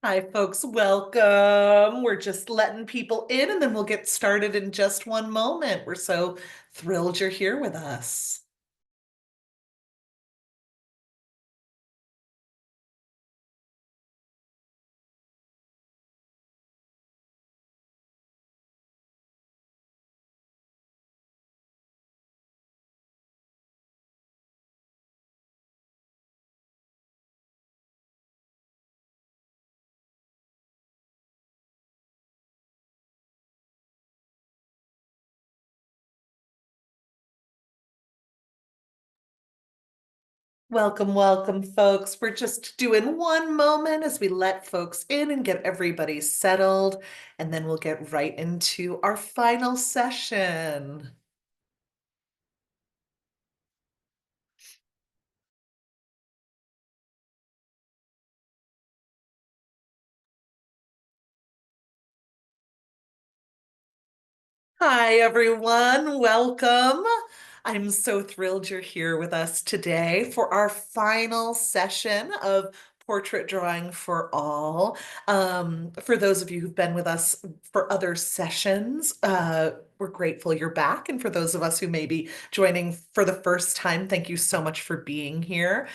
Hi, folks. Welcome. We're just letting people in and then we'll get started in just one moment. We're so thrilled you're here with us. Welcome, welcome, folks. We're just doing one moment as we let folks in and get everybody settled, and then we'll get right into our final session. Hi, everyone. Welcome. I'm so thrilled you're here with us today for our final session of Portrait Drawing for All. For those of you who've been with us for other sessions, we're grateful you're back. And for those of us who may be joining for the first time, thank you so much for being here.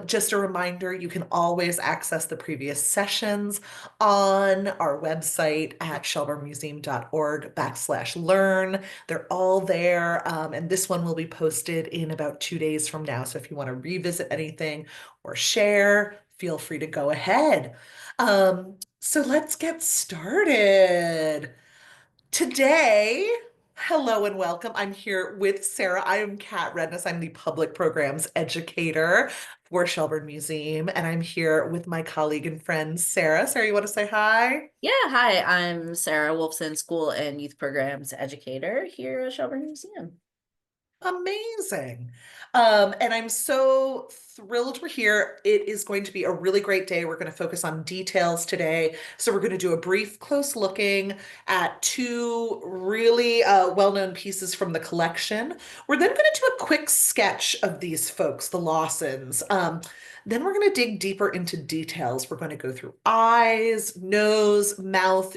Just a reminder, you can always access the previous sessions on our website at shelburnemuseum.org/learn. They're all there. And this one will be posted in about 2 days from now. So if you want to revisit anything or share, feel free to go ahead. So let's get started. Today, hello and welcome. I'm here with Sarah. I am Kat Redness. I'm the public programs educator for Shelburne Museum, and I'm here with my colleague and friend, Sarah. Sarah, you want to say hi? Yeah, hi, I'm Sarah Wolfson, School and Youth Programs Educator here at Shelburne Museum. Amazing. And I'm so thrilled we're here. It is going to be a really great day. We're going to focus on details today. So we're going to do a brief close looking at two really well-known pieces from the collection. We're then going to do a quick sketch of these folks, the Lawsons. Then we're going to dig deeper into details. We're going to go through eyes, nose, mouth.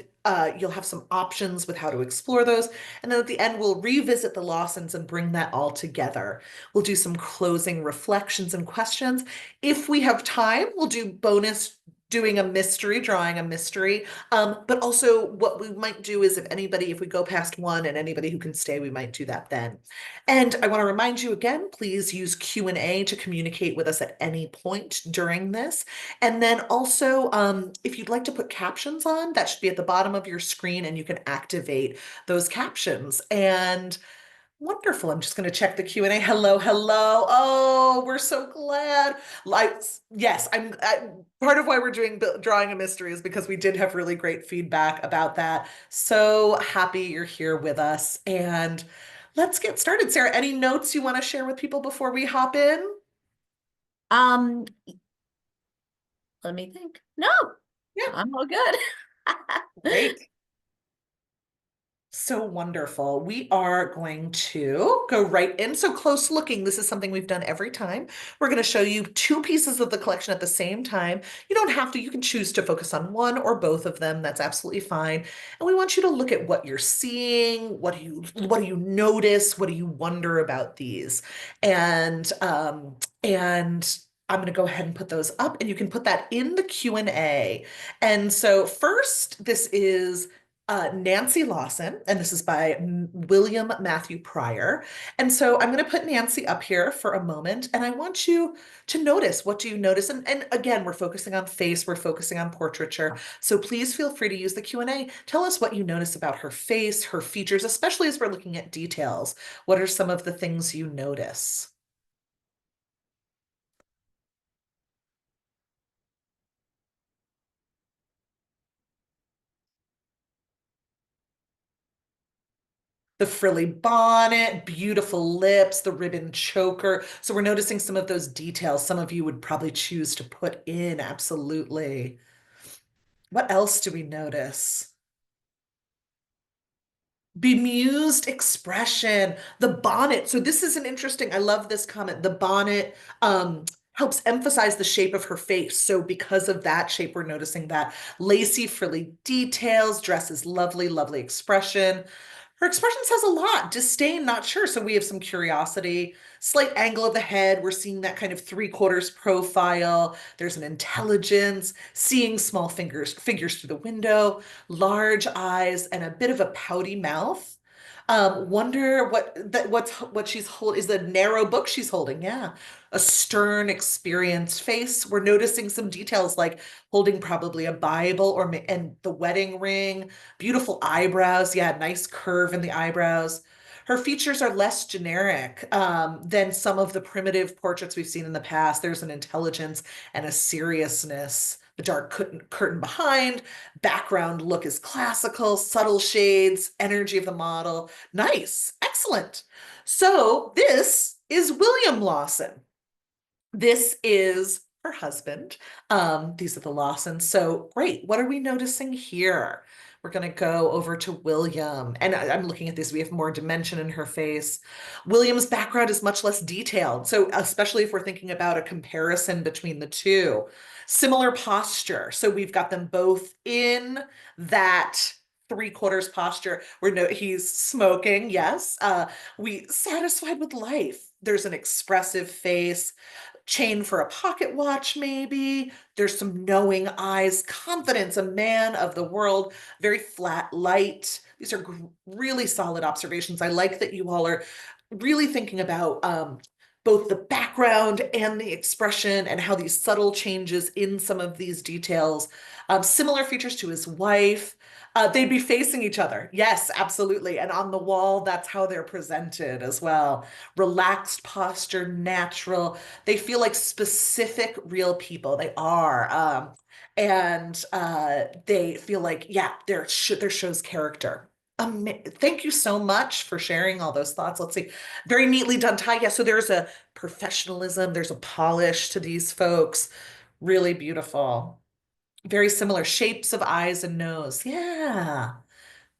You'll have some options with how to explore those. And then at the end, we'll revisit the Lawsons and bring that all together. We'll do some closing reflections and questions. If we have time, we'll do bonus doing a mystery, drawing a mystery. But also what we might do is if we go past one and anybody who can stay, we might do that then. And I want to remind you again, please use Q&A to communicate with us at any point during this. And then also, if you'd like to put captions on, that should be at the bottom of your screen and you can activate those captions. And wonderful. I'm just going to check the Q&A. Hello, hello. Oh, we're so glad. Like, yes, part of why we're doing drawing a mystery is because we did have really great feedback about that. So happy you're here with us. And let's get started. Sarah, any notes you want to share with people before we hop in? Um, Let me think. No, Yeah, I'm all good. great. So wonderful. We are going to go right in. So close looking. This is something we've done every time. We're going to show you two pieces of the collection at the same time. You don't have to, you can choose to focus on one or both of them. That's absolutely fine. And we want you to look at what you're seeing. What do you notice? What do you wonder about these? And I'm going to go ahead and put those up and you can put that in the Q&A. And so first, this is Nancy Lawson, and this is by William Matthew Pryor. And so I'm going to put Nancy up here for a moment, and I want you to notice, what do you notice? And again, we're focusing on face, we're focusing on portraiture. So please feel free to use the Q&A. Tell us what you notice about her face, her features, especially as we're looking at details. What are some of the things you notice? The frilly bonnet, beautiful lips, the ribbon choker. So we're noticing some of those details some of you would probably choose to put in. Absolutely. What else do we notice? Bemused expression, the bonnet. So this is an interesting, I love this comment. The bonnet helps emphasize the shape of her face. So because of that shape, we're noticing that lacy, frilly details, dress is lovely, lovely expression. Her expression says a lot. Disdain, not sure. So we have some curiosity, slight angle of the head. We're seeing that kind of three-quarters profile. There's an intelligence, seeing small figures through the window, large eyes, and a bit of a pouty mouth. Wonder what she's holding is the narrow book she's holding. Yeah. A stern, experienced face. We're noticing some details like holding probably a Bible and the wedding ring, beautiful eyebrows. Yeah, nice curve in the eyebrows. Her features are less generic than some of the primitive portraits we've seen in the past. There's an intelligence and a seriousness. The dark curtain behind, background look is classical, subtle shades, energy of the model. Nice, excellent. So this is William Lawson. This is her husband. These are the Lawsons. So great. What are we noticing here? We're going to go over to William. And I'm looking at this. We have more dimension in her face. William's background is much less detailed. So especially if we're thinking about a comparison between the two. Similar posture. So we've got them both in that three-quarters posture where he's smoking. Yes. We satisfied with life. There's an expressive face, chain for a pocket watch, maybe. There's some knowing eyes, confidence, a man of the world, very flat light. These are really solid observations. I like that you all are really thinking about both the background and the expression and how these subtle changes in some of these details. Similar features to his wife. They'd be facing each other. Yes, absolutely. And on the wall, that's how they're presented as well. Relaxed posture, natural. They feel like specific real people. They are. And they feel like, yeah, there shows character. Thank you so much for sharing all those thoughts. Let's see. Very neatly done tie. Yeah, so there's a professionalism, there's a polish to these folks. Really beautiful. Very similar shapes of eyes and nose. Yeah.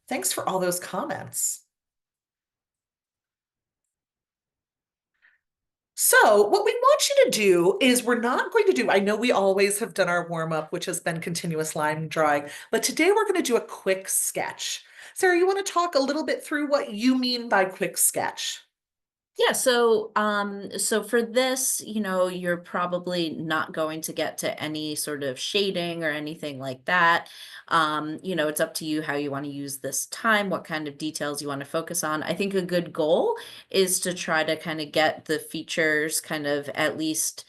Thanks for all those comments. So, what we want you to do is we're not going to do, I know we always have done our warm up, which has been continuous line drawing, but today we're going to do a quick sketch. Sarah, you want to talk a little bit through what you mean by quick sketch? Yeah, so for this, you're probably not going to get to any sort of shading or anything like that. It's up to you how you want to use this time, what kind of details you want to focus on. I think a good goal is to try to kind of get the features kind of at least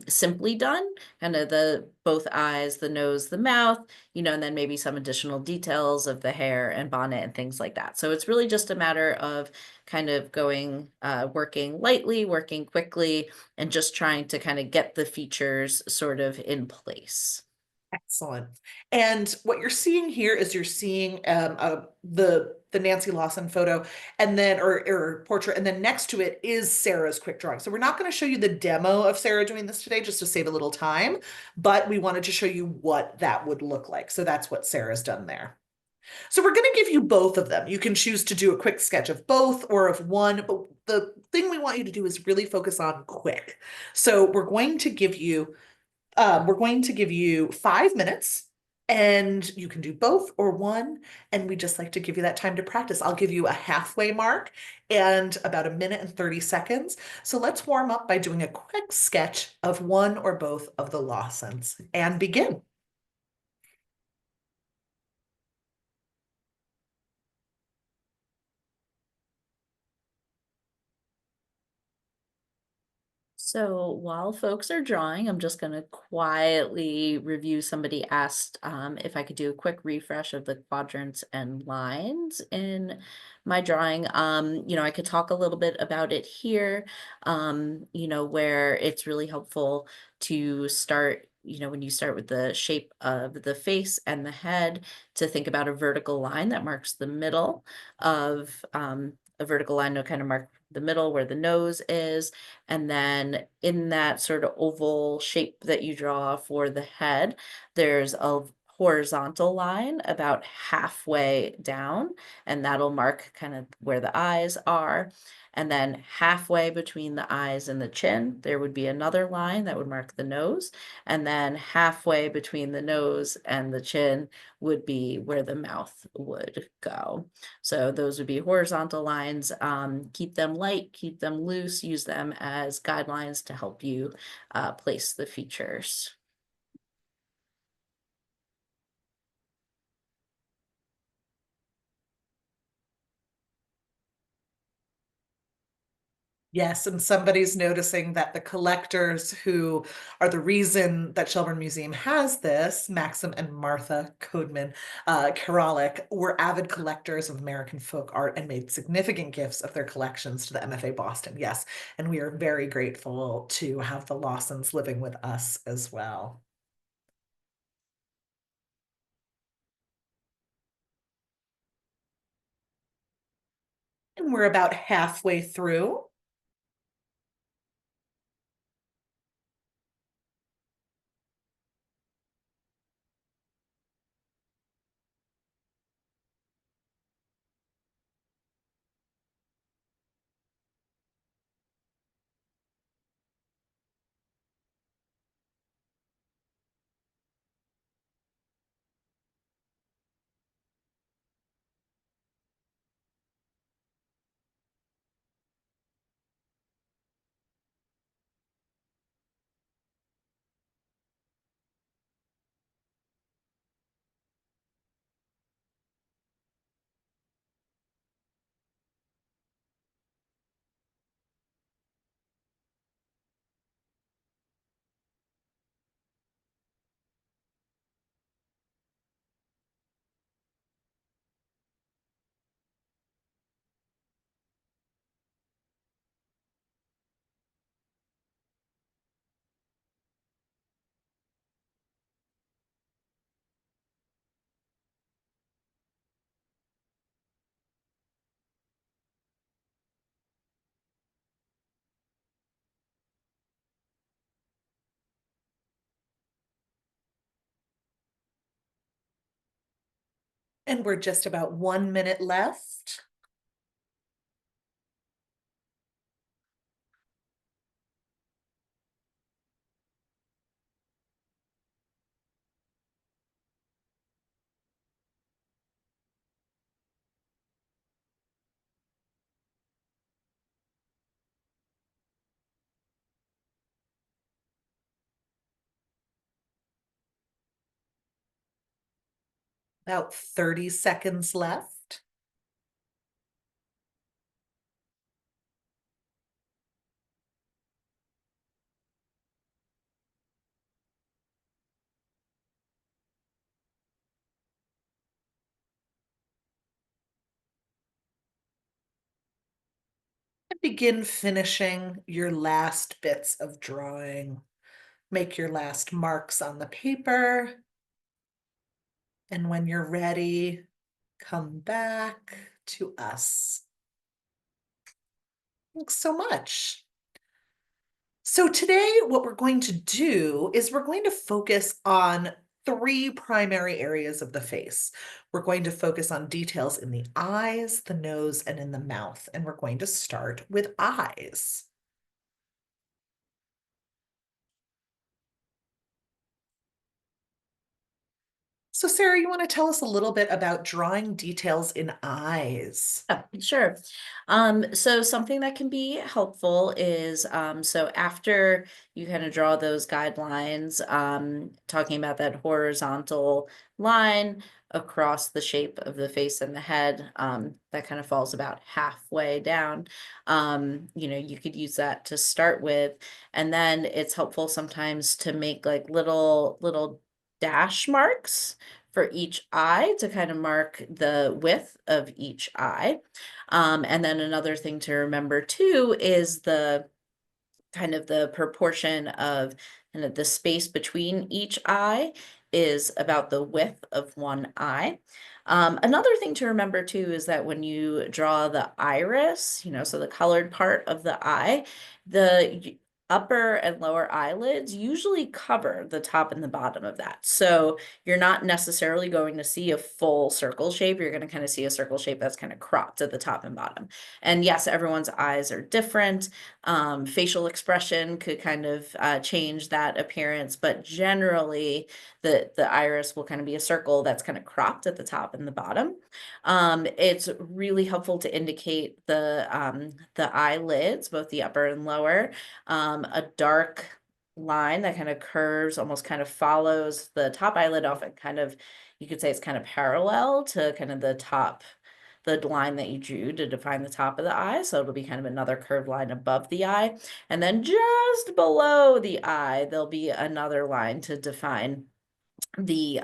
simply done, kind of the both eyes, the nose, the mouth, and then maybe some additional details of the hair and bonnet and things like that. So it's really just a matter of kind of working lightly, working quickly, and just trying to kind of get the features sort of in place. Excellent. And what you're seeing here is you're seeing the Nancy Lawson photo and then or portrait, and then next to it is Sarah's quick drawing. So we're not going to show you the demo of Sarah doing this today just to save a little time, but we wanted to show you what that would look like. So that's what Sarah's done there. So we're going to give you both of them. You can choose to do a quick sketch of both or of one, but the thing we want you to do is really focus on quick. So we're going to give you 5 minutes and you can do both or one. And we just like to give you that time to practice. I'll give you a halfway mark and about 1 minute and 30 seconds. So let's warm up by doing a quick sketch of one or both of the Lawsons and begin. So while folks are drawing, I'm just going to quietly review. Somebody asked if I could do a quick refresh of the quadrants and lines in my drawing. I could talk a little bit about it here, where it's really helpful to start, when you start with the shape of the face and the head, to think about a vertical line that marks the middle of a vertical line to kind of mark the middle where the nose is. And then in that sort of oval shape that you draw for the head, there's a horizontal line about halfway down, and that'll mark kind of where the eyes are. And then halfway between the eyes and the chin, there would be another line that would mark the nose. And then halfway between the nose and the chin would be where the mouth would go. So those would be horizontal lines. Keep them light, keep them loose, use them as guidelines to help you place the features. Yes, and somebody's noticing that the collectors who are the reason that Shelburne Museum has this, Maxim and Martha Codeman Karalik, were avid collectors of American folk art and made significant gifts of their collections to the MFA Boston. Yes, and we are very grateful to have the Lawsons living with us as well. And we're about halfway through. And we're just about 1 minute left. About 30 seconds left. Begin finishing your last bits of drawing. Make your last marks on the paper. And when you're ready, come back to us. Thanks so much. So today, what we're going to do is we're going to focus on three primary areas of the face. We're going to focus on details in the eyes, the nose, and in the mouth. And we're going to start with eyes. So Sarah, you want to tell us a little bit about drawing details in eyes? Yeah, sure. So something that can be helpful is so after you kind of draw those guidelines, talking about that horizontal line across the shape of the face and the head, that kind of falls about halfway down. You could use that to start with, and then it's helpful sometimes to make like little dash marks for each eye to kind of mark the width of each eye. And then another thing to remember too is the kind of the proportion of kind of the space between each eye is about the width of one eye. Another thing to remember too is that when you draw the iris, so the colored part of the eye, the upper and lower eyelids usually cover the top and the bottom of that. So you're not necessarily going to see a full circle shape. You're going to kind of see a circle shape that's kind of cropped at the top and bottom. And yes, everyone's eyes are different. Facial expression could kind of change that appearance, but generally the iris will kind of be a circle that's kind of cropped at the top and the bottom. It's really helpful to indicate the eyelids, both the upper and lower. A dark line that kind of curves, almost kind of follows the top eyelid off and kind of, you could say it's kind of parallel to kind of the line that you drew to define the top of the eye. So it'll be kind of another curved line above the eye. And then just below the eye, there'll be another line to define the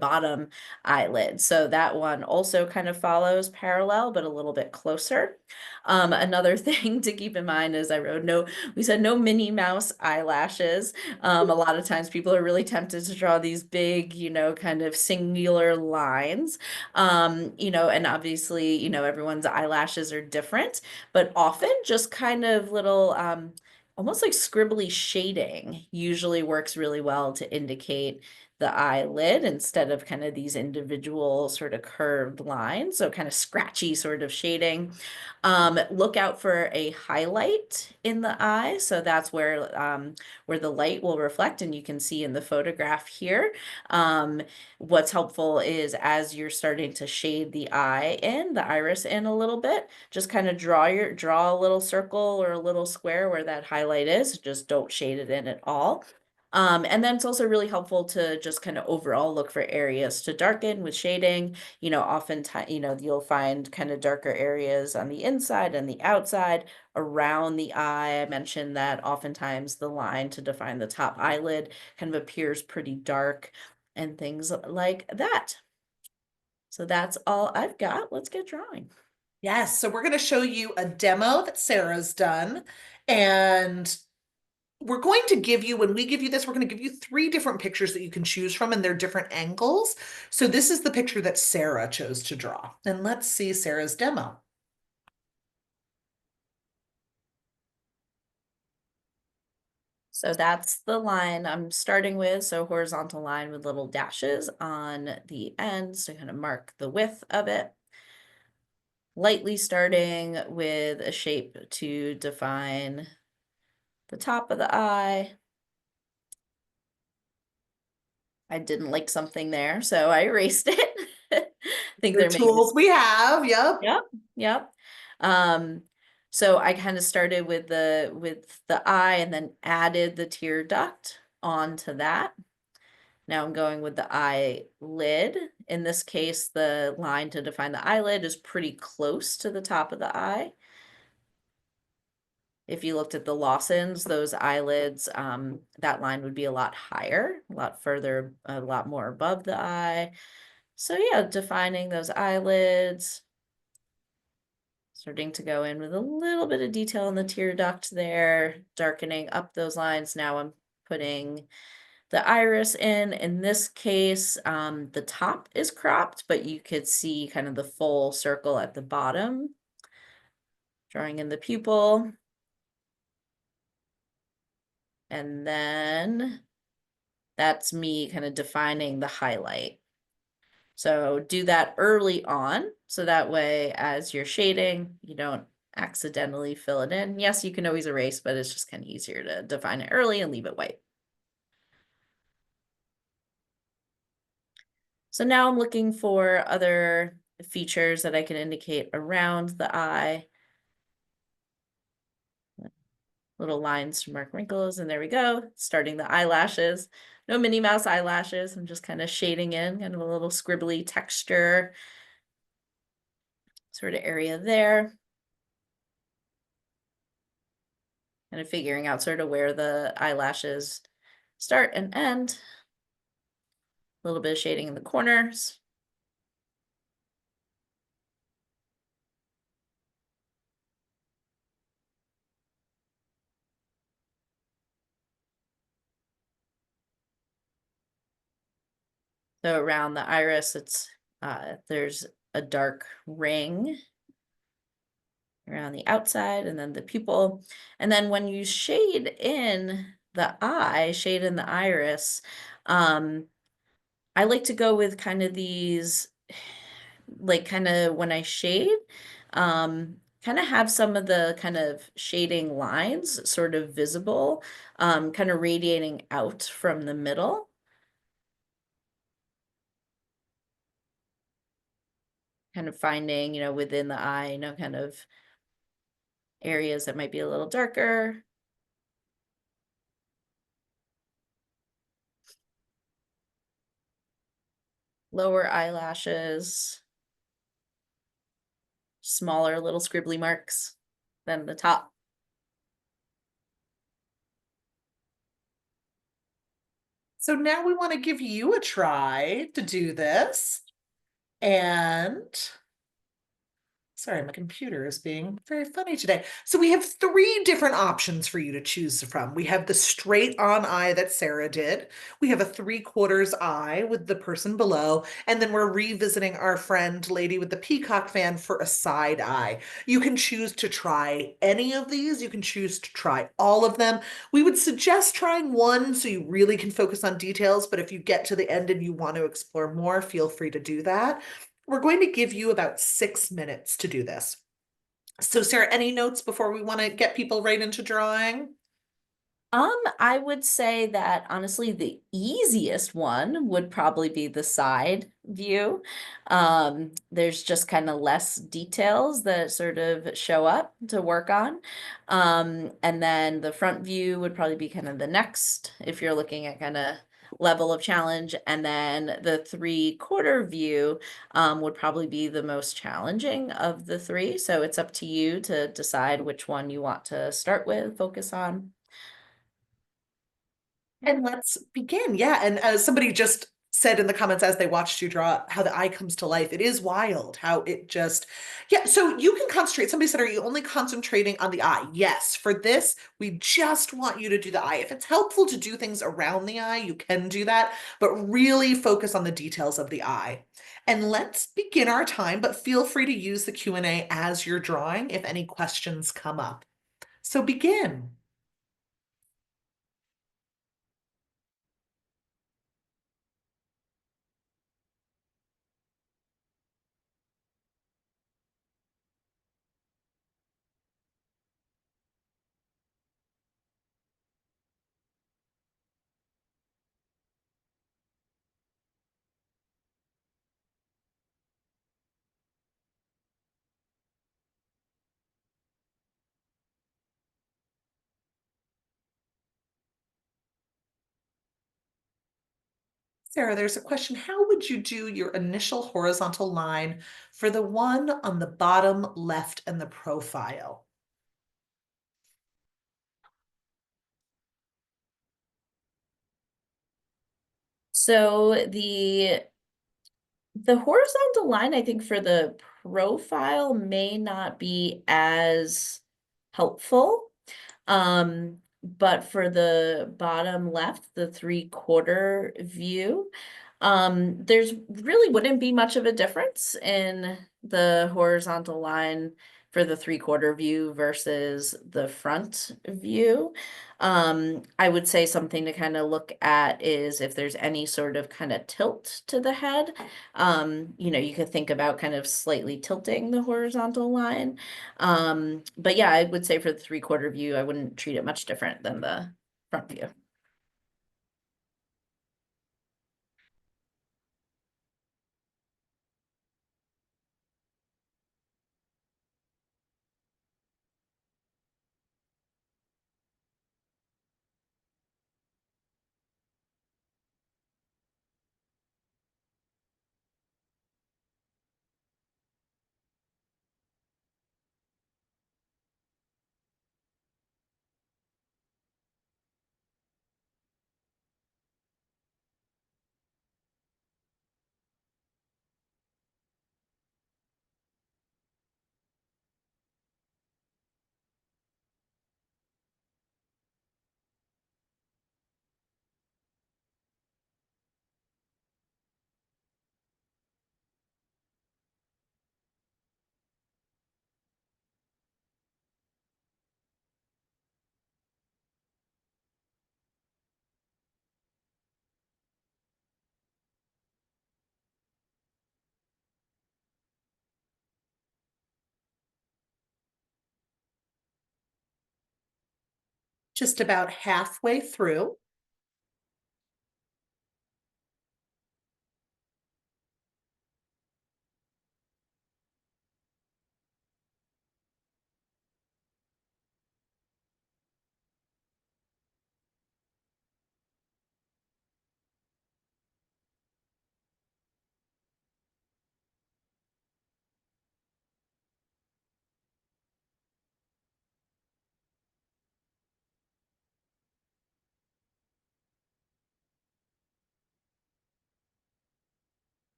bottom eyelid. So that one also kind of follows parallel, but a little bit closer. Another thing to keep in mind is we said no Minnie Mouse eyelashes. A lot of times people are really tempted to draw these big, kind of singular lines. And obviously, everyone's eyelashes are different, but often just kind of little, almost like scribbly shading usually works really well to indicate the eyelid instead of kind of these individual sort of curved lines. So kind of scratchy sort of shading. Look out for a highlight in the eye. So that's where the light will reflect, and you can see in the photograph here. What's helpful is as you're starting to shade the iris in a little bit, just kind of draw a little circle or a little square where that highlight is. Just don't shade it in at all. And then it's also really helpful to just kind of overall look for areas to darken with shading. Oftentimes, you'll find kind of darker areas on the inside and the outside around the eye. I mentioned that oftentimes the line to define the top eyelid kind of appears pretty dark and things like that. So that's all I've got. Let's get drawing. Yes, so we're going to show you a demo that Sarah's done. And we're going to give you, when we give you this, we're going to give you 3 different pictures that you can choose from, and they're different angles. So this is the picture that Sarah chose to draw. And let's see Sarah's demo. So that's the line I'm starting with. So horizontal line with little dashes on the ends to kind of mark the width of it. Lightly starting with a shape to define the top of the eye. I didn't like something there, so I erased it. I think The there may be. tools we have, yep. Yep, yep. So I kind of started with the eye and then added the tear duct onto that. Now I'm going with the eyelid. In this case, the line to define the eyelid is pretty close to the top of the eye. If you looked at the Lawsons, those eyelids, that line would be a lot higher, a lot further, a lot more above the eye. So yeah, defining those eyelids, starting to go in with a little bit of detail in the tear duct there, darkening up those lines. Now I'm putting the iris in. In this case, the top is cropped, but you could see kind of the full circle at the bottom. Drawing in the pupil. And then that's me kind of defining the highlight. So do that early on, so that way as you're shading, you don't accidentally fill it in. Yes, you can always erase, but it's just kind of easier to define it early and leave it white. So now I'm looking for other features that I can indicate around the eye. Little lines to mark wrinkles, and there we go. Starting the eyelashes. No Minnie Mouse eyelashes. I'm just kind of shading in kind of a little scribbly texture sort of area there. Kind of figuring out sort of where the eyelashes start and end. A little bit of shading in the corners. So around the iris, there's a dark ring around the outside and then the pupil. And then when you shade in the eye, shade in the iris, um, I like to go with kind of these, like kind of when I shade, kind of have some of the kind of shading lines sort of visible, kind of radiating out from the middle. Kind of finding, within the eye, kind of areas that might be a little darker. Lower eyelashes, smaller little scribbly marks than the top. So now we want to give you a try to do this. And sorry, my computer is being very funny today. So we have three different options for you to choose from. We have the straight on eye that Sarah did. We have a 3/4 eye with the person below. And then we're revisiting our friend lady with the peacock fan for a side eye. You can choose to try any of these. You can choose to try all of them. We would suggest trying one so you really can focus on details. But if you get to the end and you want to explore more, feel free to do that. We're going to give you about 6 minutes to do this. So, Sarah, any notes before we want to get people right into drawing? I would say that honestly, the easiest one would probably be the side view. There's just kind of less details that sort of show up to work on. And then the front view would probably be kind of the next, if you're looking at kind of level of challenge. And then the 3/4 view would probably be the most challenging of the three. So it's up to you to decide which one you want to start with, focus on. And let's begin. Yeah. And as somebody just said in the comments as they watched you draw how the eye comes to life, it is wild how it just, yeah. So you can concentrate. Somebody said, are you only concentrating on the eye? Yes. For this, we just want you to do the eye. If it's helpful to do things around the eye, you can do that, but really focus on the details of the eye. And let's begin our time, but feel free to use the Q&A as you're drawing if any questions come up. So begin. Sarah, there's a question. How would you do your initial horizontal line for the one on the bottom left and the profile? So the horizontal line, I think for the profile may not be as helpful. But for the bottom left, the 3/4 view, there's really wouldn't be much of a difference in the horizontal line for the 3/4 view versus the front view. I would say something to kind of look at is if there's any sort of kind of tilt to the head. You could think about kind of slightly tilting the horizontal line. But yeah, I would say for the 3/4 view, I wouldn't treat it much different than the front view. just about halfway through.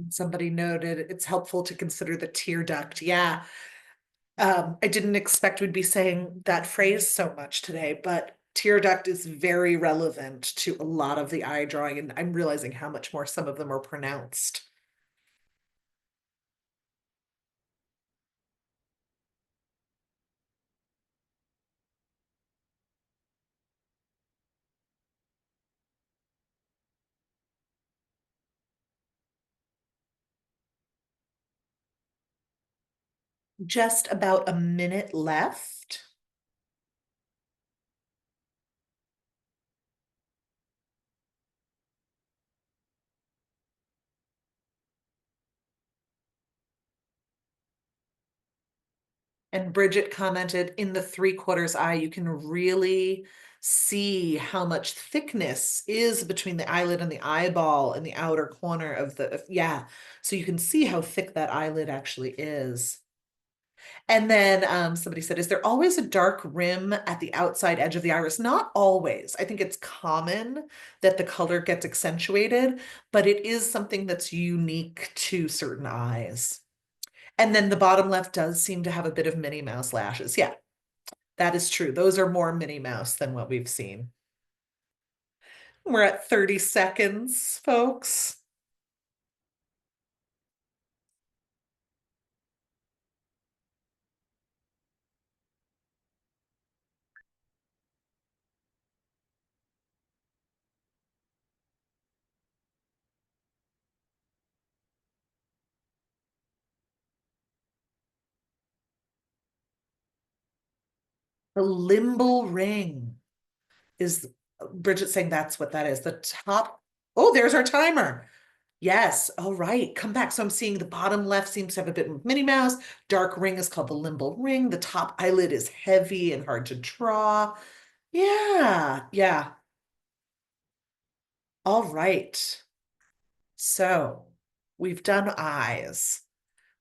Somebody noted it's helpful to consider the tear duct. Yeah. I didn't expect we'd be saying that phrase so much today, but tear duct is very relevant to a lot of the eye drawing, and I'm realizing how much more some of them are pronounced. Just about a minute left. And Bridget commented in the 3/4 eye, you can really see how much thickness is between the eyelid and the eyeball in the outer corner of the, yeah. So you can see how thick that eyelid actually is. And then somebody said, is there always a dark rim at the outside edge of the iris? Not always. I think it's common that the color gets accentuated, but it is something that's unique to certain eyes. And then the bottom left does seem to have a bit of Minnie Mouse lashes. Yeah, that is true. Those are more Minnie Mouse than what we've seen. We're at 30 seconds, folks. The limbal ring is Bridget saying that's what that is. The top. Oh, there's our timer. Yes. All right. Come back. So I'm seeing the bottom left seems to have a bit of Minnie Mouse. Dark ring is called the limbal ring. The top eyelid is heavy and hard to draw. Yeah. Yeah. All right. So we've done eyes.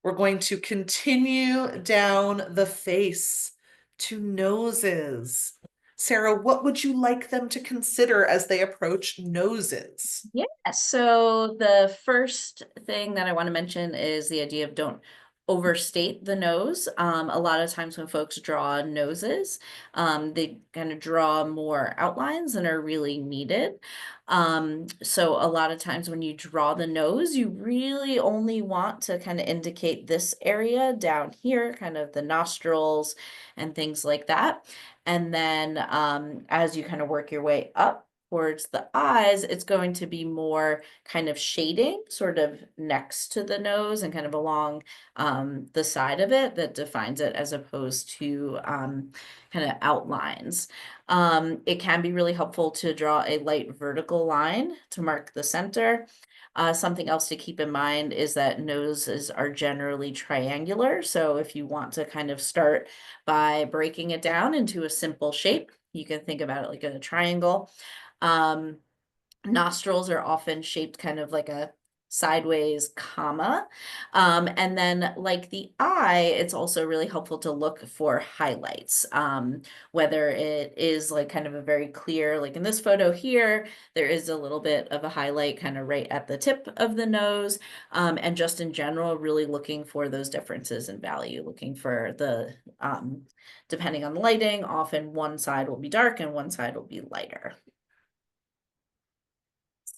We're going to continue down the face to noses. Sarah, what would you like them to consider as they approach noses? Yeah, so the first thing that I want to mention is the idea of don't overstate the nose. A lot of times when folks draw noses, they kind of draw more outlines than are really needed. So a lot of times when you draw the nose, you really only want to kind of indicate this area down here, kind of the nostrils and things like that. And then as you kind of work your way up, towards the eyes, it's going to be more kind of shading, sort of next to the nose and kind of along the side of it that defines it as opposed to kind of outlines. It can be really helpful to draw a light vertical line to mark the center. Something else to keep in mind is that noses are generally triangular. So if you want to kind of start by breaking it down into a simple shape, you can think about it like a triangle. Um, Nostrils are often shaped kind of like a sideways, comma. And then like the eye, it's also really helpful to look for highlights. Whether it is like kind of a very clear, like in this photo here, there is a little bit of a highlight kind of right at the tip of the nose. And just in general, really looking for those differences in value, looking for the, depending on the lighting, often one side will be dark and one side will be lighter.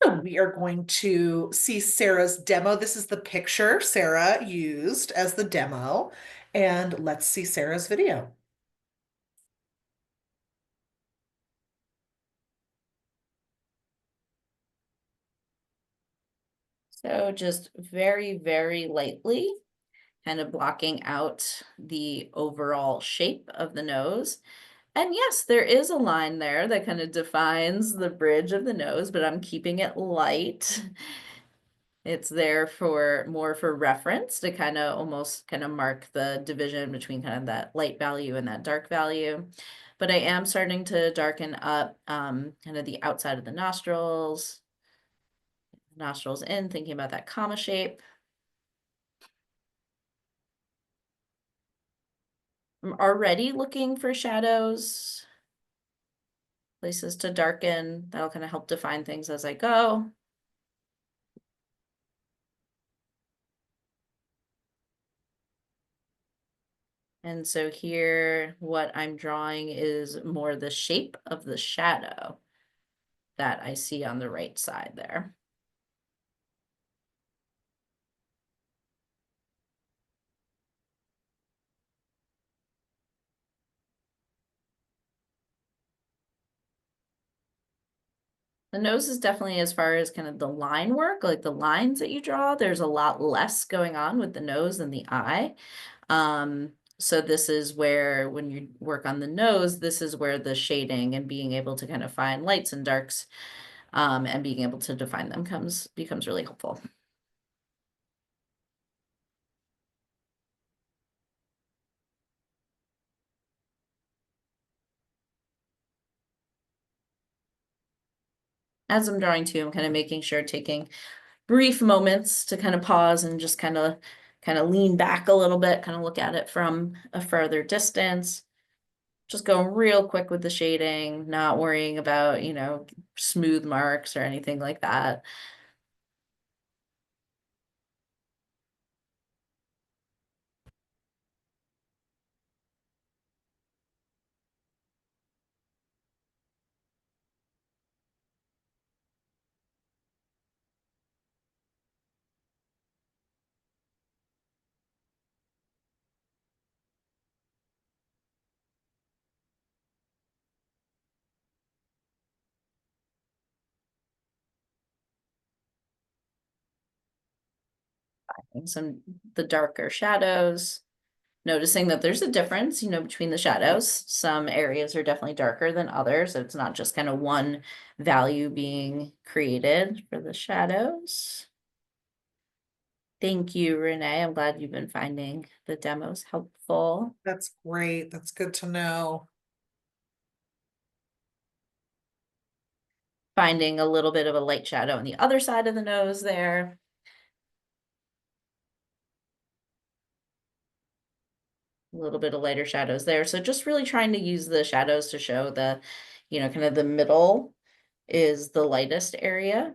So we are going to see Sarah's demo. This is the picture Sarah used as the demo. And let's see Sarah's video. So just very, very lightly, kind of blocking out the overall shape of the nose. And yes, there is a line there that kind of defines the bridge of the nose, but I'm keeping it light. It's there for more for reference to kind of almost kind of mark the division between kind of that light value and that dark value. But I am starting to darken up kind of the outside of the nostrils in, thinking about that comma shape. I'm already looking for shadows, places to darken. That'll kind of help define things as I go. And so here, what I'm drawing is more the shape of the shadow that I see on the right side there. The nose is definitely, as far as kind of the line work, like the lines that you draw, there's a lot less going on with the nose than the eye. So this is where, when you work on the nose, this is where the shading and being able to kind of find lights and darks, and being able to define them becomes really helpful. As I'm drawing too, I'm kind of making sure, taking brief moments to kind of pause and just kind of lean back a little bit, kind of look at it from a further distance. Just going real quick with the shading, not worrying about, smooth marks or anything like that. And the darker shadows, noticing that there's a difference, between the shadows. Some areas are definitely darker than others. It's not just kind of one value being created for the shadows. Thank you, Renee. I'm glad you've been finding the demos helpful. That's great. That's good to know. Finding a little bit of a light shadow on the other side of the nose there. A little bit of lighter shadows there. So just really trying to use the shadows to show the, kind of the middle is the lightest area.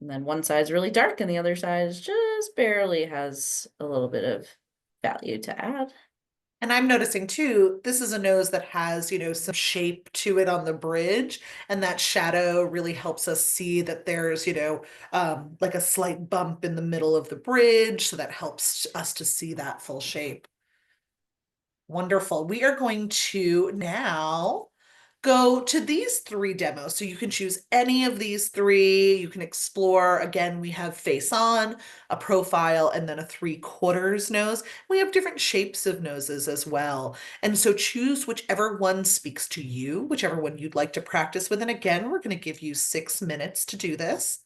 And then one side's really dark and the other side is just barely has a little bit of value to add. And I'm noticing too, this is a nose that has, some shape to it on the bridge. And that shadow really helps us see that there's, like a slight bump in the middle of the bridge. So that helps us to see that full shape. Wonderful. We are going to now go to these three demos. So you can choose any of these three. You can explore. Again, we have face on, a profile, and then a 3/4 nose. We have different shapes of noses as well. And so choose whichever one speaks to you, whichever one you'd like to practice with. And again, we're going to give you 6 minutes to do this.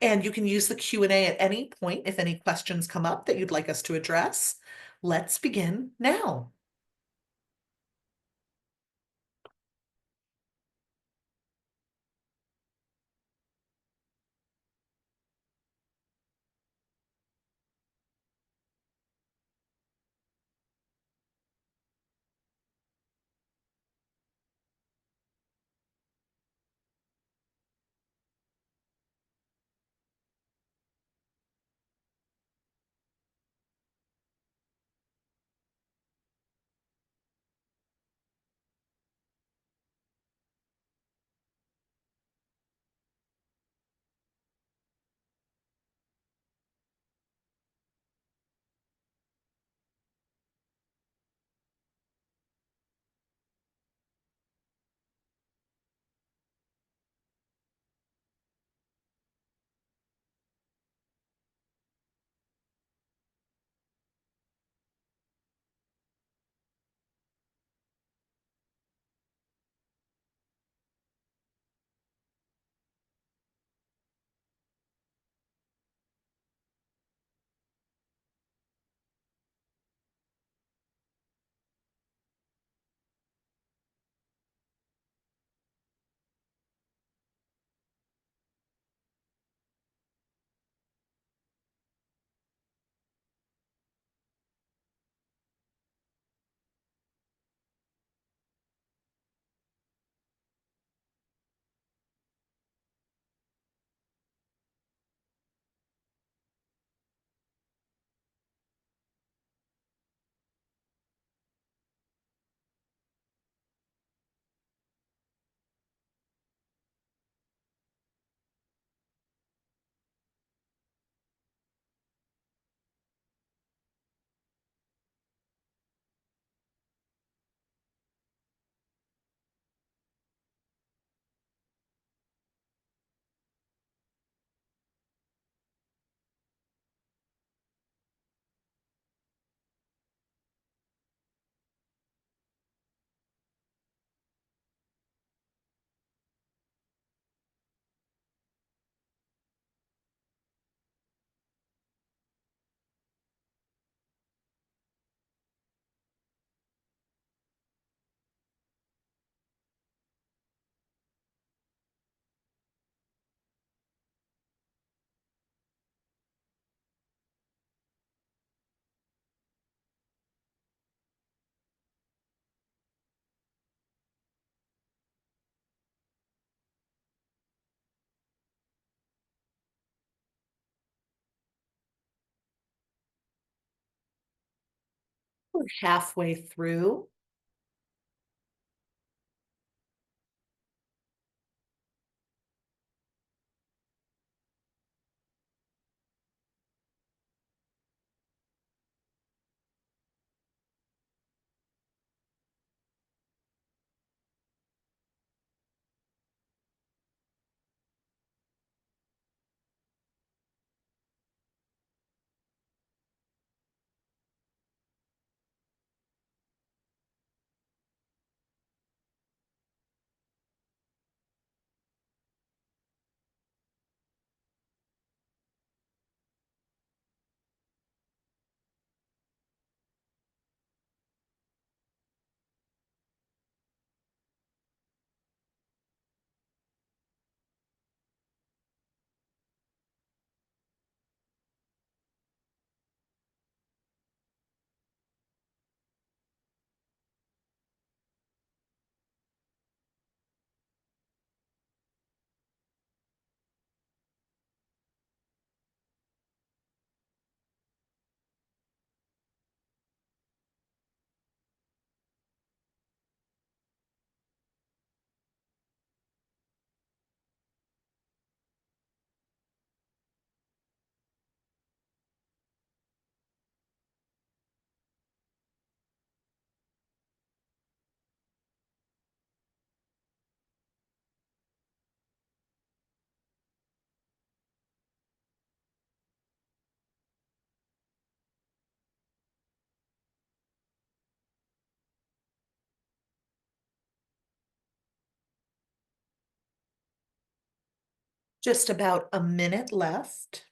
And you can use the Q&A at any point if any questions come up that you'd like us to address. Let's begin now. We're halfway through. Just about a minute left.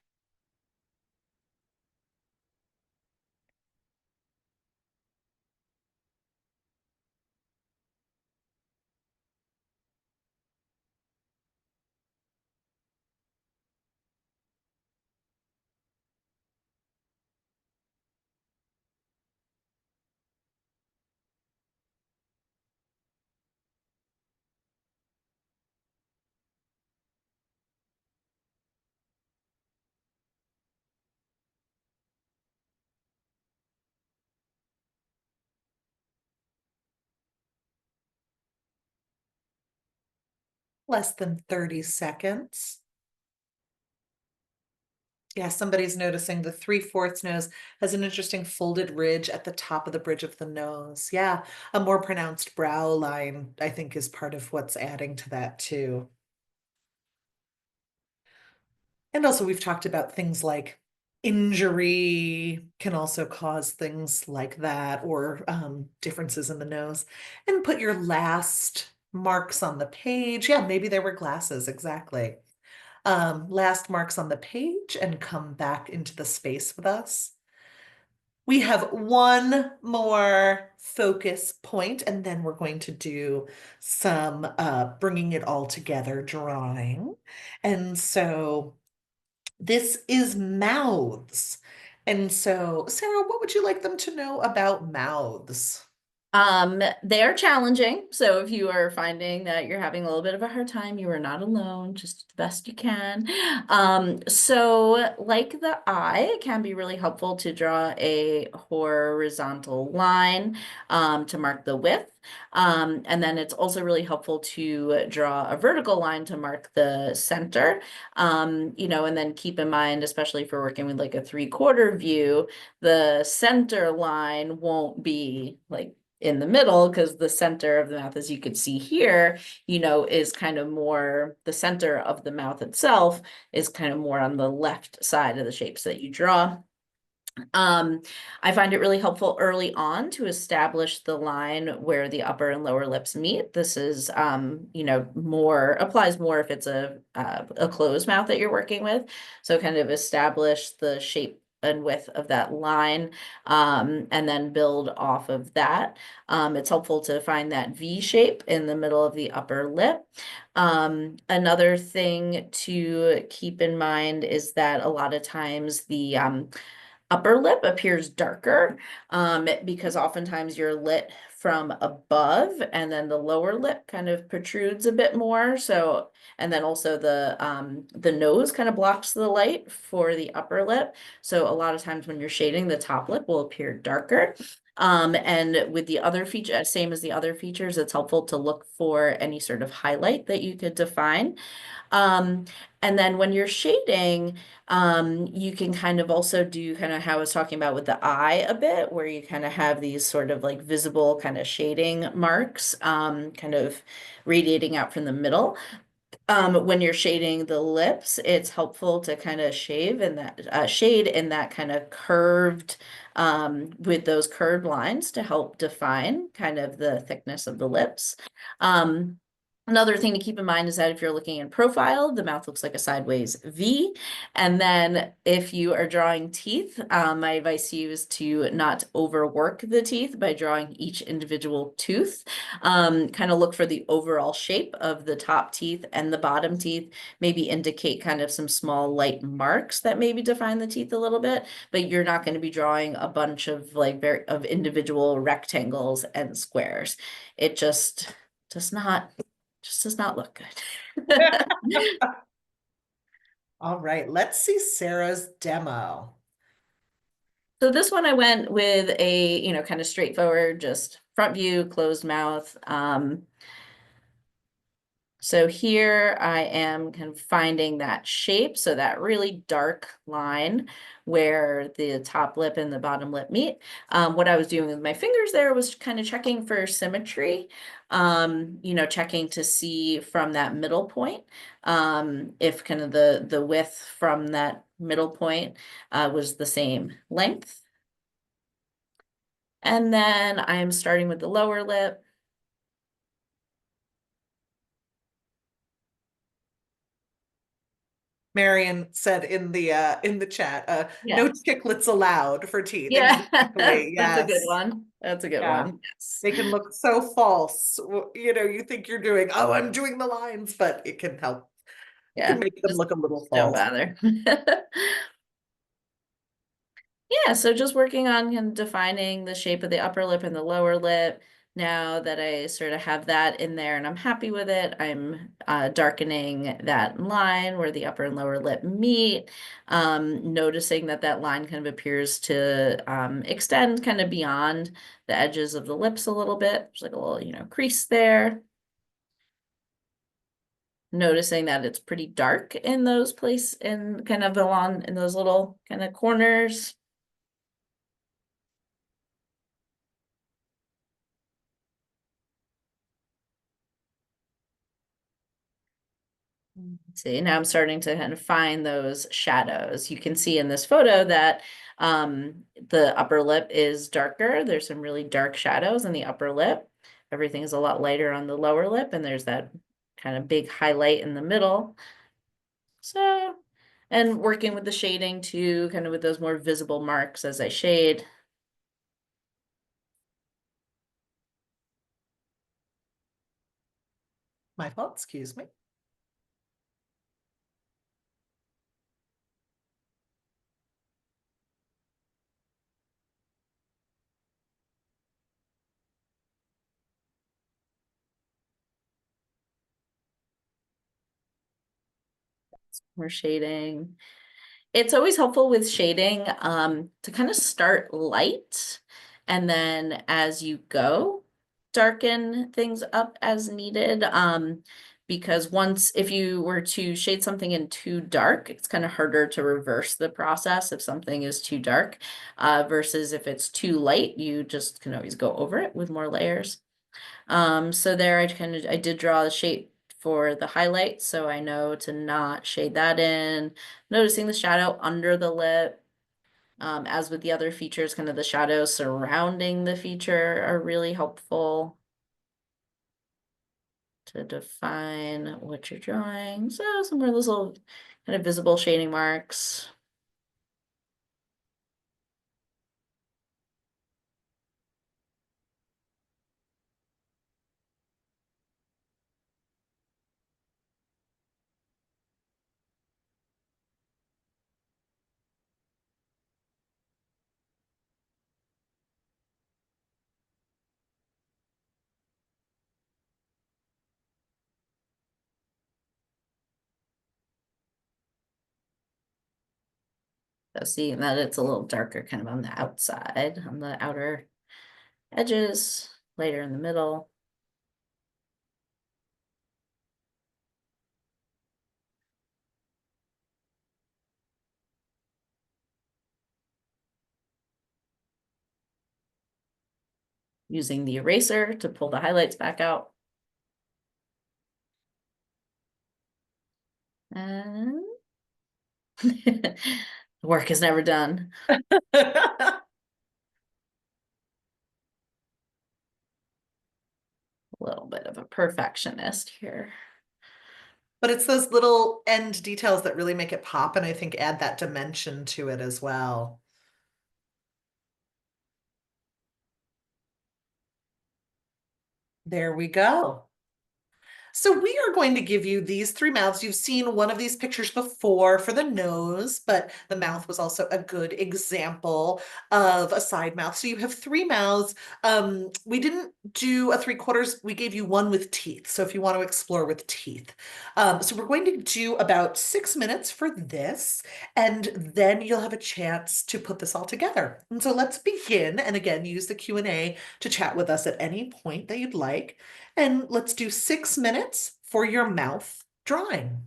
Less than 30 seconds. Yeah, somebody's noticing the 3/4 nose has an interesting folded ridge at the top of the bridge of the nose. Yeah, a more pronounced brow line, I think, is part of what's adding to that too. And also, we've talked about things like injury can also cause things like that, or differences in the nose. And put your last marks on the page. Yeah, maybe there were glasses, exactly. Last marks on the page and come back into the space with us. We have one more focus point, and then we're going to do some bringing it all together drawing. And so this is mouths. And so, Sarah, what would you like them to know about mouths? They're challenging. So if you are finding that you're having a little bit of a hard time, you are not alone, just the best you can. So like the eye, it can be really helpful to draw a horizontal line to mark the width. And then it's also really helpful to draw a vertical line to mark the center. And then keep in mind, especially if we're working with like a 3/4 view, the center line won't be like in the middle, because the center of the mouth, as you could see here, is kind of more, the center of the mouth itself is kind of more on the left side of the shapes that you draw. Um, I find it really helpful early on to establish the line where the upper and lower lips meet. This is, more applies more if it's a closed mouth that you're working with. So kind of establish the shape and width of that line, and then build off of that. It's helpful to find that V shape in the middle of the upper lip. Another thing to keep in mind is that a lot of times the upper lip appears darker, because oftentimes you're lit from above, and then the lower lip kind of protrudes a bit more. So, and then also the nose kind of blocks the light for the upper lip. So a lot of times when you're shading, the top lip will appear darker. And with the other feature, same as the other features, it's helpful to look for any sort of highlight that you could define. Um, and then when you're shading, you can kind of also do kind of how I was talking about with the eye a bit, where you kind of have these sort of like visible kind of shading marks, kind of radiating out from the middle. When you're shading the lips, it's helpful to kind of shave in that shade in that kind of curved, with those curved lines to help define kind of the thickness of the lips. Um, Another thing to keep in mind is that if you're looking in profile, the mouth looks like a sideways V. And then if you are drawing teeth, my advice to you is to not overwork the teeth by drawing each individual tooth. Kind of look for the overall shape of the top teeth and the bottom teeth, maybe indicate kind of some small light marks that maybe define the teeth a little bit, but you're not going to be drawing a bunch of like of individual rectangles and squares. It just does not look good. All right, let's see Sarah's demo. So this one I went with a, kind of straightforward, just front view, closed mouth. So here I am kind of finding that shape, so that really dark line where the top lip and the bottom lip meet. What I was doing with my fingers there was kind of checking for symmetry, checking to see from that middle point, if kind of the width from that middle point was the same length. And then I'm starting with the lower lip. Marion said in the chat, Yeah. no chiclets allowed for teeth. Yeah, Exactly. that's a good Yes. one. That's a good Yeah. one. Yes. They can look so false. You think you're doing, oh, I'm doing the lines, but it can help. It can Yeah, make them just look a little don't false. bother. Yeah, so just working on kind of defining the shape of the upper lip and the lower lip. Now that I sort of have that in there and I'm happy with it, I'm darkening that line where the upper and lower lip meet, noticing that that line kind of appears to extend kind of beyond the edges of the lips a little bit. There's like a little, crease there. Noticing that it's pretty dark in those places and kind of along in those little kind of corners. See, now I'm starting to kind of find those shadows. You can see in this photo that the upper lip is darker. There's some really dark shadows in the upper lip. Everything is a lot lighter on the lower lip, and there's that kind of big highlight in the middle. So, and working with the shading too, kind of with those more visible marks as I shade. My fault, excuse me. More shading. It's always helpful with shading to kind of start light and then as you go, darken things up as needed. Because once, if you were to shade something in too dark, it's kind of harder to reverse the process if something is too dark, versus if it's too light, you just can always go over it with more layers. So there I did draw the shape for the highlight, so I know to not shade that in. Noticing the shadow under the lip. As with the other features, kind of the shadows surrounding the feature are really helpful to define what you're drawing. So some of those little kind of visible shading marks. So seeing that it's a little darker kind of on the outside, on the outer edges, lighter in the middle. Using the eraser to pull the highlights back out. And work is never done. A little bit of a perfectionist here. But it's those little end details that really make it pop and I think add that dimension to it as well. There we go. So we are going to give you these three mouths. You've seen one of these pictures before for the nose, but the mouth was also a good example of a side mouth. So you have three mouths. We didn't do a three quarters. We gave you one with teeth. So if you want to explore with teeth. So we're going to do about 6 minutes for this, and then you'll have a chance to put this all together. And so let's begin. And again, use the Q&A to chat with us at any point that you'd like. And let's do 6 minutes for your mouth drawing.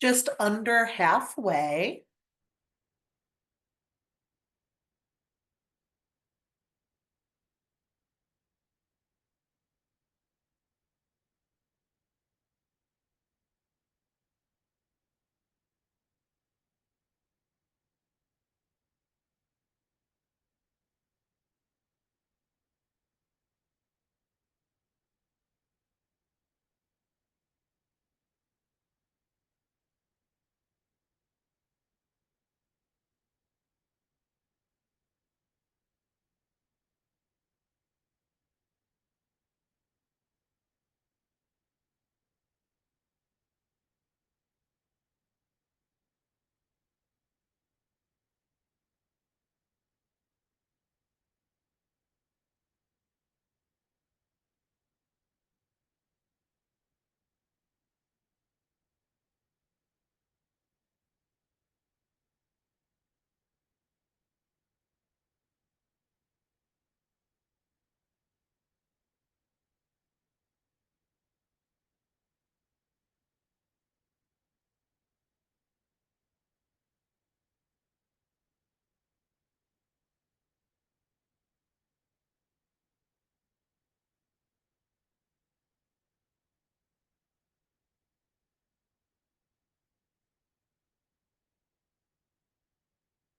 Just under halfway.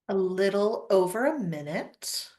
A little over a minute.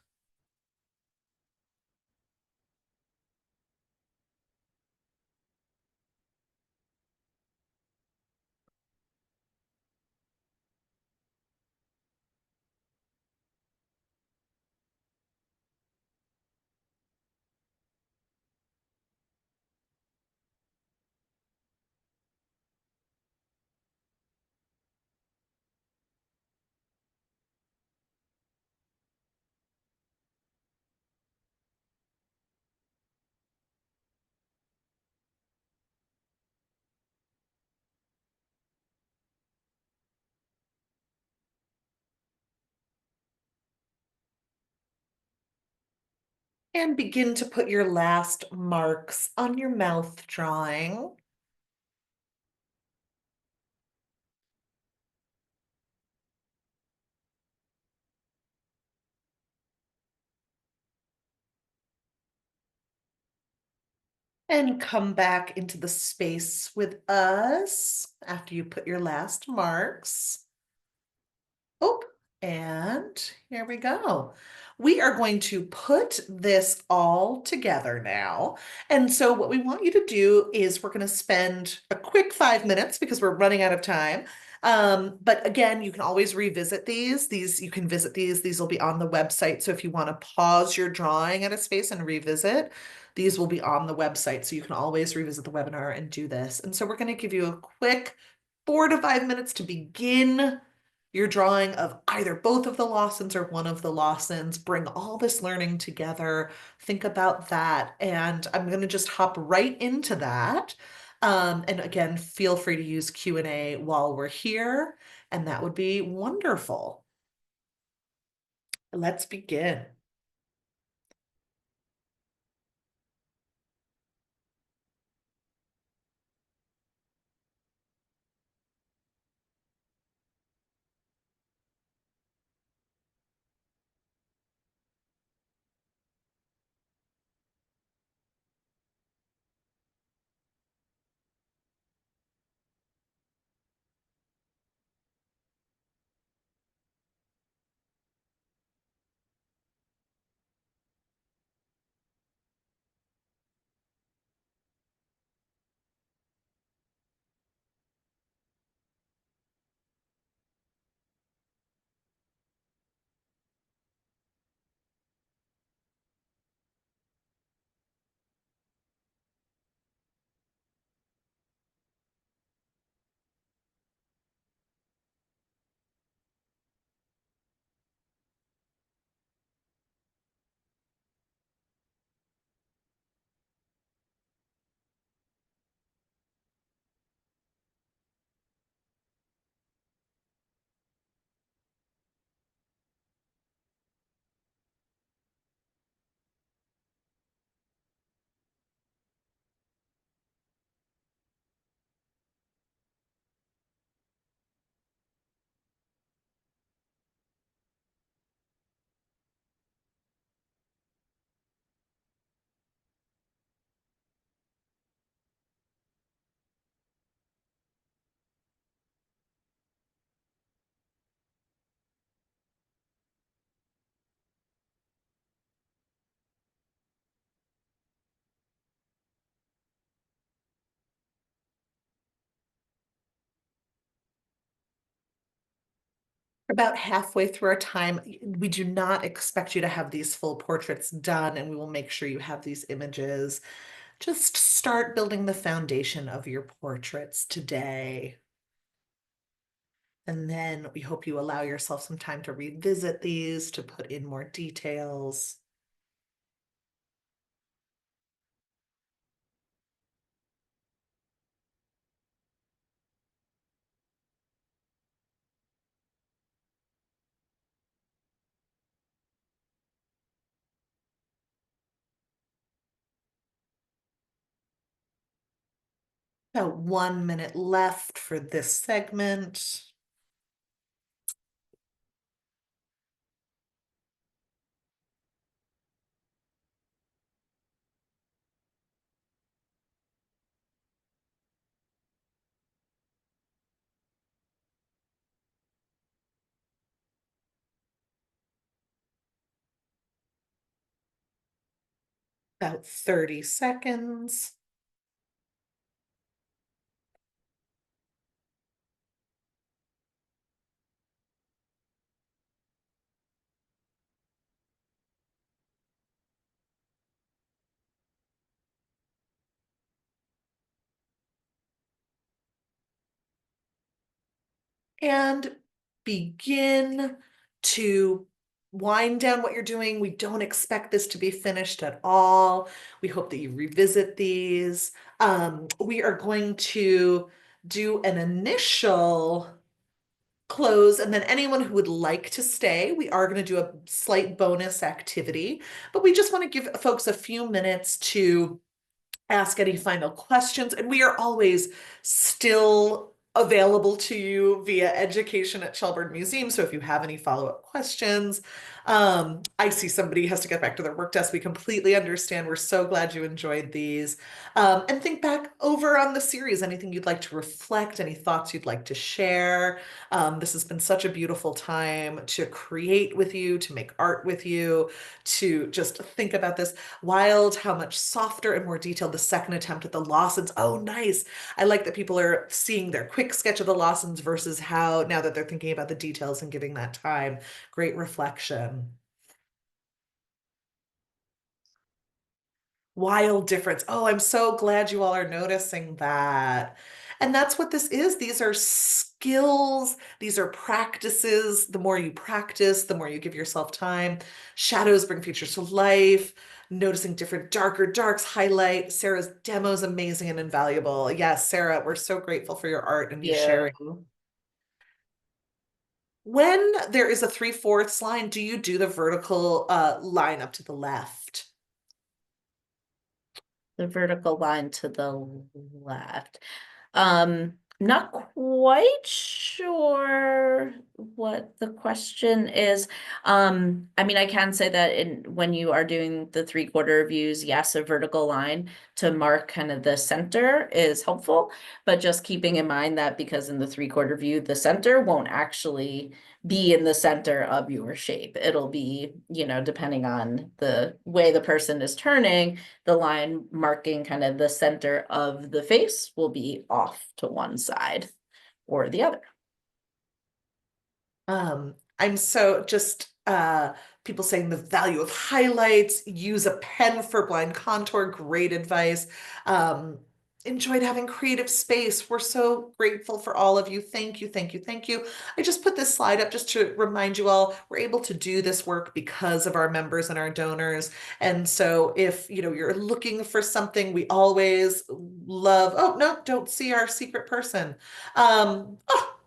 And begin to put your last marks on your mouth drawing. And come back into the space with us after you put your last marks. Oh, and here we go. We are going to put this all together now. And so what we want you to do is we're going to spend a quick 5 minutes because we're running out of time. But again, you can always revisit these. You can visit these. These will be on the website. So if you want to pause your drawing at a space and revisit, these will be on the website. So you can always revisit the webinar and do this. And so we're going to give you a quick 4 to 5 minutes to begin your drawing of either both of the Lawsons or one of the Lawsons. Bring all this learning together. Think about that. And I'm going to just hop right into that. And again, feel free to use Q&A while we're here, and that would be wonderful. Let's begin. About halfway through our time, we do not expect you to have these full portraits done, and we will make sure you have these images. Just start building the foundation of your portraits today. And then we hope you allow yourself some time to revisit these, to put in more details. About 1 minute left for this segment. About 30 seconds. And begin to wind down what you're doing. We don't expect this to be finished at all. We hope that you revisit these. We are going to do an initial close, and then anyone who would like to stay, we are going to do a slight bonus activity, but we just want to give folks a few minutes to ask any final questions. And we are always still available to you via education at Shelburne Museum. So if you have any follow-up questions, I see somebody has to get back to their work desk. We completely understand. We're so glad you enjoyed these. And think back over on the series, anything you'd like to reflect, any thoughts you'd like to share. This has been such a beautiful time to create with you, to make art with you, to just think about this. Wild how much softer and more detailed the second attempt at the Lawsons. Oh, nice. I like that people are seeing their quick sketch of the Lawsons versus how now that they're thinking about the details and giving that time. Great reflection. Wild difference. Oh, I'm so glad you all are noticing that. And that's what this is. These are skills, these are practices. The more you practice, the more you give yourself time. Shadows bring features to life. Noticing different darker darks highlight. Sarah's demo is amazing and invaluable. Yes, Sarah, we're so grateful for your art and you sharing. You. When there is a 3/4 line, do you do the vertical line up to the left? The vertical line to the left. Not quite sure what the question is. I mean, I can say that when you are doing the 3/4 views, yes, a vertical line to mark kind of the center is helpful, but just keeping in mind that because in the 3/4 view, the center won't actually be in the center of your shape. It'll be, depending on the way the person is turning, the line marking kind of the center of the face will be off to one side or the other. I'm so just people saying the value of highlights, use a pen for blind contour, great advice. Enjoyed having creative space. We're so grateful for all of you. Thank you, thank you, thank you. I just put this slide up just to remind you all we're able to do this work because of our members and our donors. And so if you're looking for something, we always love, oh no, don't see our secret person. Oh,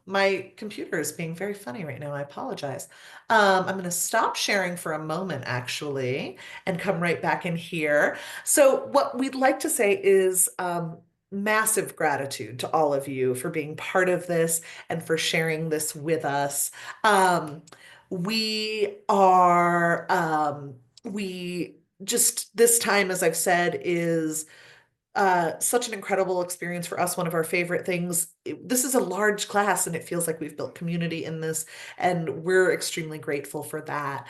my computer is being very funny right now. I apologize. I'm going to stop sharing for a moment, actually, and come right back in here. So, what we'd like to say is massive gratitude to all of you for being part of this and for sharing this with us. We are, we just this time, as I've said, is such an incredible experience for us. One of our favorite things. This is a large class, and it feels like we've built community in this, and we're extremely grateful for that.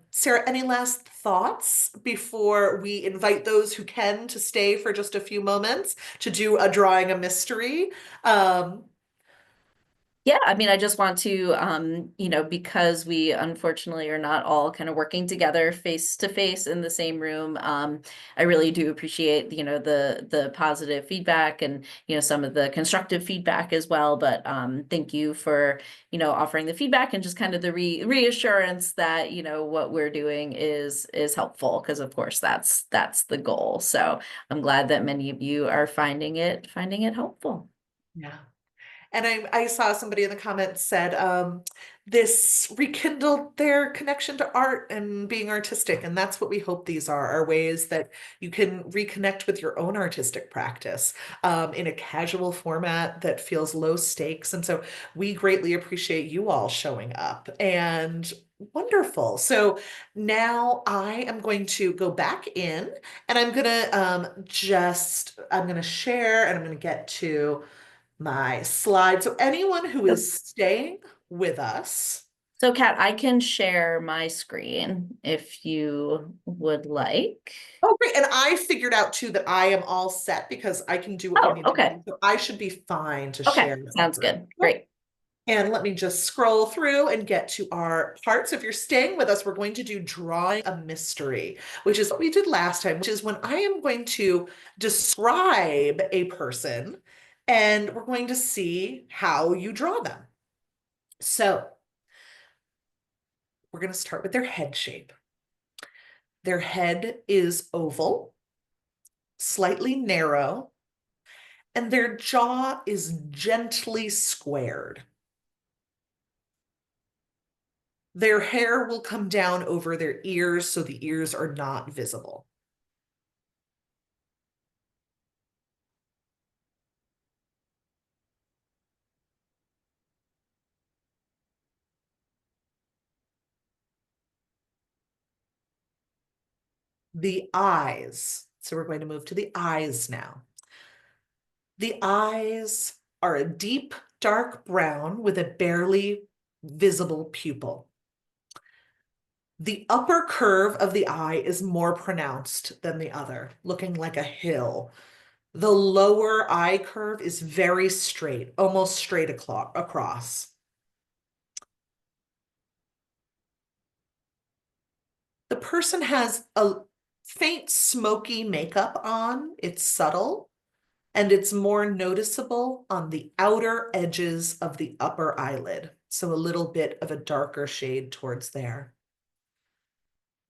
Sarah, any last thoughts before we invite those who can to stay for just a few moments to do a drawing a mystery? Um, Yeah, I mean, I just want to, because we unfortunately are not all kind of working together face to face in the same room. I really do appreciate, the positive feedback and, some of the constructive feedback as well. But thank you for, offering the feedback and just kind of the reassurance that, what we're doing is helpful, because of course that's the goal. So I'm glad that many of you are finding it helpful. yeah. And I saw somebody in the comments said this rekindled their connection to art and being artistic. And that's what we hope these are ways that you can reconnect with your own artistic practice in a casual format that feels low stakes. And so we greatly appreciate you all showing up and wonderful. So now I am going to go back in and I'm gonna I'm gonna share and I'm gonna get to my slide. So anyone who is staying with us, So Kat, I can share my screen if you would like. Oh, great. And I figured out too that I am all set because I can do what we Oh, need to okay. do. So I should be fine to Okay, share my sounds screen. good. Great. And let me just scroll through and get to our parts. If you're staying with us, we're going to do drawing a mystery, which is what we did last time, which is when I am going to describe a person and we're going to see how you draw them. So we're going to start with their head shape. Their head is oval, slightly narrow, and their jaw is gently squared. Their hair will come down over their ears, so the ears are not visible. The eyes. So we're going to move to the eyes now. The eyes are a deep dark brown with a barely visible pupil. The upper curve of the eye is more pronounced than the other, looking like a hill. The lower eye curve is very straight, almost straight across. The person has a faint smoky makeup on. It's subtle and it's more noticeable on the outer edges of the upper eyelid. So a little bit of a darker shade towards there.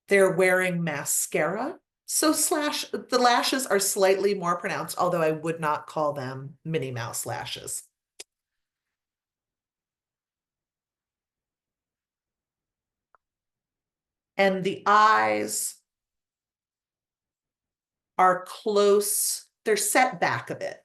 They're wearing mascara. So the lashes are slightly more pronounced, although I would not call them Minnie Mouse lashes. And the eyes are close, they're set back a bit.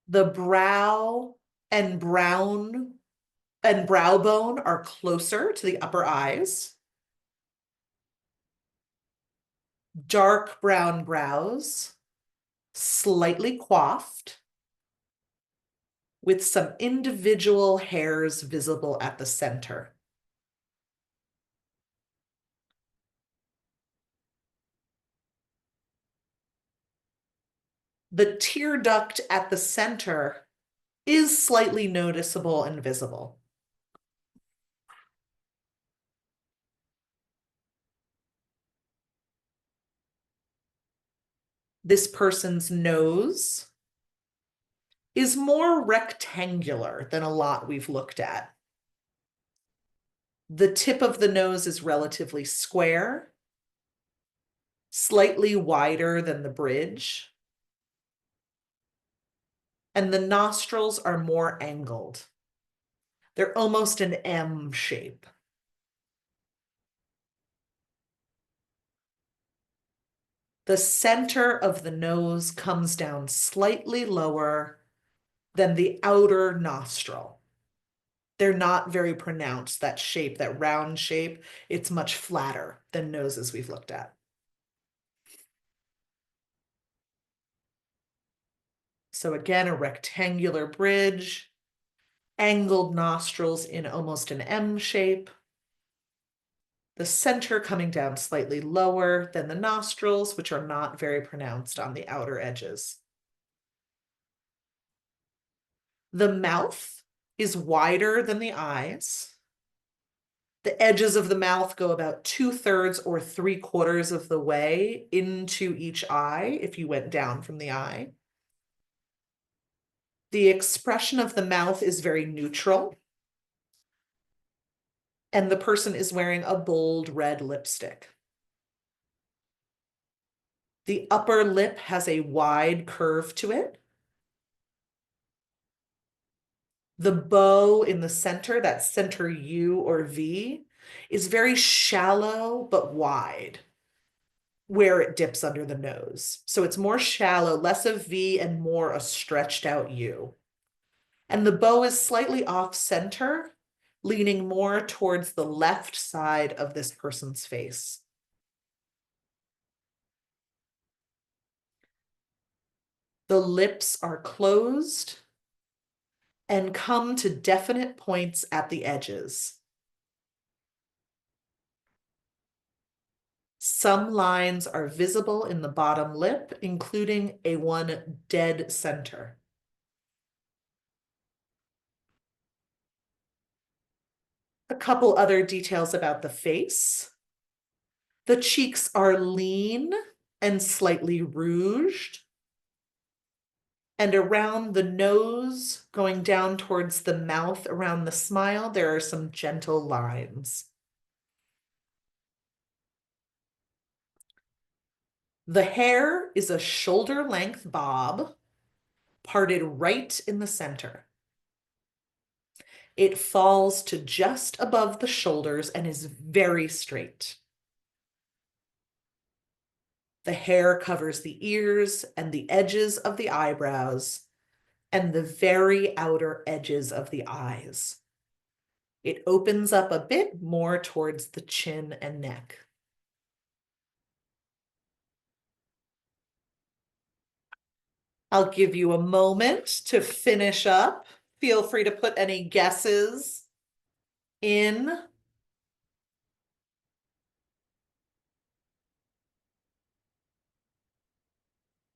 The brow and brow bone are closer to the upper eyes. Dark brown brows, slightly coiffed, with some individual hairs visible at the center. The tear duct at the center is slightly noticeable and visible. This person's nose is more rectangular than a lot we've looked at. The tip of the nose is relatively square, slightly wider than the bridge, and the nostrils are more angled. They're almost an M shape. The center of the nose comes down slightly lower than the outer nostril. They're not very pronounced, that shape, that round shape. It's much flatter than noses we've looked at. So again, a rectangular bridge, angled nostrils in almost an M shape. The center coming down slightly lower than the nostrils, which are not very pronounced on the outer edges. The mouth is wider than the eyes. The edges of the mouth go about 2/3 or 3/4 of the way into each eye if you went down from the eye. The expression of the mouth is very neutral. And the person is wearing a bold red lipstick. The upper lip has a wide curve to it. The bow in the center, that center U or V, is very shallow but wide where it dips under the nose. So it's more shallow, less of V and more a stretched out U. And the bow is slightly off center, leaning more towards the left side of this person's face. The lips are closed and come to definite points at the edges. Some lines are visible in the bottom lip, including a one dead center. A couple other details about the face. The cheeks are lean and slightly rouged. And around the nose, going down towards the mouth, around the smile, there are some gentle lines. The hair is a shoulder-length bob, parted right in the center. It falls to just above the shoulders and is very straight. The hair covers the ears and the edges of the eyebrows and the very outer edges of the eyes. It opens up a bit more towards the chin and neck. I'll give you a moment to finish up. Feel free to put any guesses in.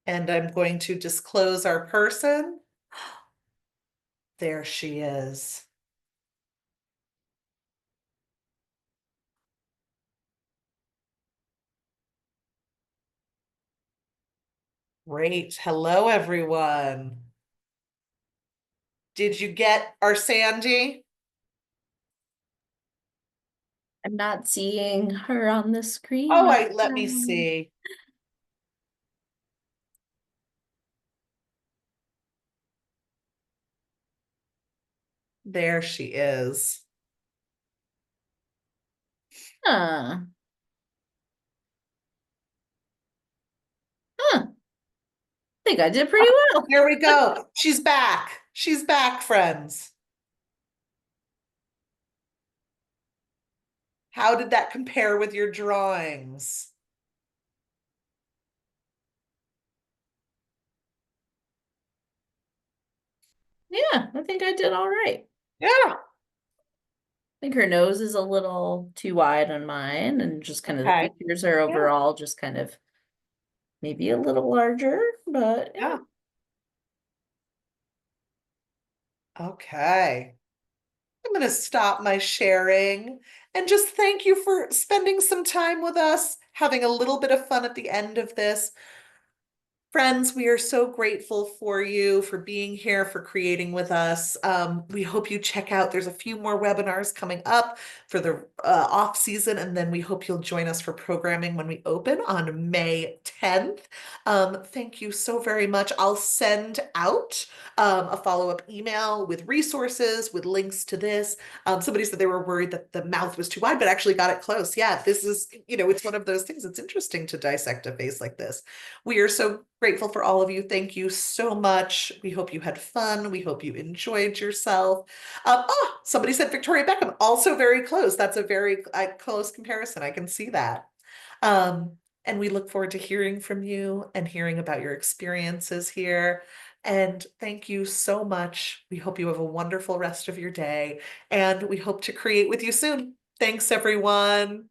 And I'm going to disclose our person. There she is. Great. Hello, everyone. Did you get our Sandy? I'm not seeing her on the screen Oh, right let me now. see. There she is. Huh. Huh. I think I did pretty well. There we go. She's back. She's back, friends. How did that compare with your drawings? Yeah, I think I did all right. Yeah. I think her nose is a little too wide on mine, and just kind of the Okay. features are Yeah. overall just kind of maybe a little larger, but yeah. Yeah. Okay. I'm going to stop my sharing and just thank you for spending some time with us, having a little bit of fun at the end of this. Friends, we are so grateful for you, for being here, for creating with us. We hope you check out, there's a few more webinars coming up for the off season, and then we hope you'll join us for programming when we open on May 10th. Thank you so very much. I'll send out a follow-up email with resources, with links to this. Somebody said they were worried that the mouth was too wide, but actually got it close. Yeah, this is, it's one of those things. It's interesting to dissect a face like this. We are so grateful for all of you. Thank you so much. We hope you had fun. We hope you enjoyed yourself. Somebody said Victoria Beckham, also very close. That's a very close comparison. I can see that. Um, and we look forward to hearing from you and hearing about your experiences here. And thank you so much. We hope you have a wonderful rest of your day, and we hope to create with you soon. Thanks, everyone.